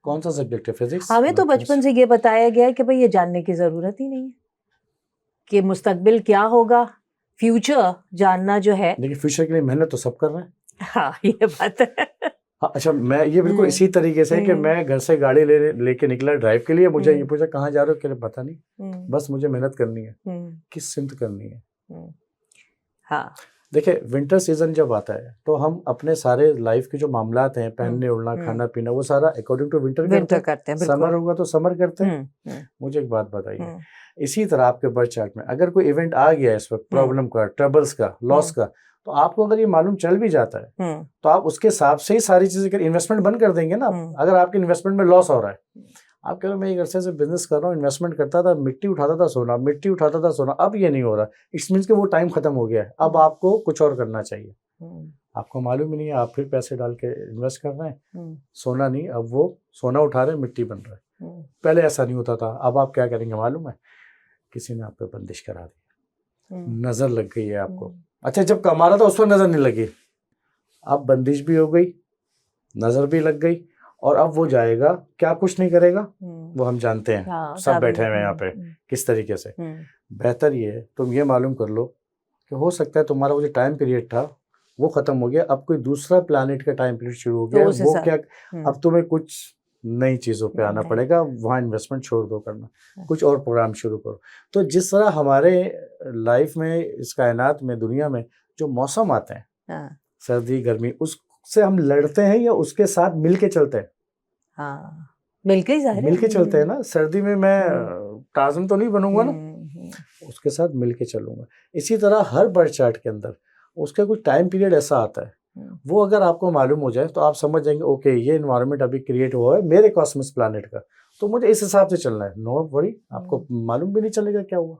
कौन सा सब्जेक्ट है? फिजिक्स? हमें तो बचपन से ये बताया गया है कि भाई ये जानने की जरूरत ही नहीं है कि मुस्तकबिल क्या होगा, फ्यूचर जानना जो है। देखिए फ्यूचर के लिए मेहनत तो सब कर रहे हैं। हाँ ये बात है। हाँ, अच्छा मैं ये बिल्कुल इसी तरीके से कि मैं घर से गाड़ी लेके निकला ड्राइव के लिए, मुझे ये पूछा कहाँ जा रहे हो, कि पता नहीं, बस मुझे मेहनत करनी है। किस सिमत करनी है? हाँ देखिए विंटर सीजन जब आता है तो हम अपने सारे लाइफ के जो मामलात हैं, पहनने ओढ़ना खाना पीना, वो सारा अकॉर्डिंग टू विंटर करते हैं। समर होगा तो समर करते हैं। मुझे एक बात बताइए, इसी तरह आपके बर्थ चार्ट में अगर कोई इवेंट आ गया इस वक्त, प्रॉब्लम का, ट्रबल्स का, लॉस का, तो आपको अगर ये मालूम चल भी जाता है तो आप उसके हिसाब से ही सारी चीजें कर, इन्वेस्टमेंट बंद कर देंगे ना। अगर आपके इन्वेस्टमेंट में लॉस हो रहा है, आप कह रहे मैं एक अरसे से बिजनेस कर रहा हूँ, इन्वेस्टमेंट करता था, मिट्टी उठाता था सोना, मिट्टी उठाता था सोना, अब ये नहीं हो रहा, इट्स मीन्स कि वो टाइम खत्म हो गया है, अब आपको कुछ और करना चाहिए। आपको मालूम ही नहीं है, आप फिर पैसे डाल के इन्वेस्ट कर रहे हैं, सोना नहीं, अब वो सोना उठा रहे हैं, मिट्टी बन रहा है। पहले ऐसा नहीं होता था। अब आप क्या करेंगे मालूम है? किसी ने आप पे बंदिश करा दी, नजर लग गई है आपको। अच्छा जब कमा रहा था उस पर नजर नहीं लगी, अब बंदिश भी हो गई, नजर भी लग गई, और अब वो जाएगा क्या कुछ नहीं करेगा, वो हम जानते हैं। हाँ, सब बैठे हुए यहाँ पे किस तरीके से। बेहतर ये है तुम ये मालूम कर लो कि हो सकता है तुम्हारा वो जो टाइम पीरियड था वो खत्म हो गया, अब कोई दूसरा प्लैनेट का टाइम पीरियड शुरू हो गया, वो क्या, अब तुम्हें कुछ नई चीजों पे आना पड़ेगा, वहाँ इन्वेस्टमेंट छोड़ दो करना, कुछ और प्रोग्राम शुरू करो। तो जिस तरह हमारे लाइफ में, इस कायनात में, दुनिया में जो मौसम आते हैं, सर्दी गर्मी, उससे हम लड़ते हैं या उसके साथ मिलके चलते हैं? हाँ मिलके ही मिलके चलते हैं ना। सर्दी में मैं टार्ज़न तो नहीं बनूंगा ना, उसके साथ मिलके चलूंगा। इसी तरह हर बर्थ चार्ट के अंदर उसका कुछ टाइम पीरियड ऐसा आता है, वो अगर आपको मालूम हो जाए तो आप समझ जाएंगे ओके ये इन्वायरमेंट अभी क्रिएट हुआ है मेरे कॉस्मिक प्लैनेट का, तो मुझे इस हिसाब से चलना है। नो वरी, आपको मालूम भी नहीं चलेगा क्या हुआ।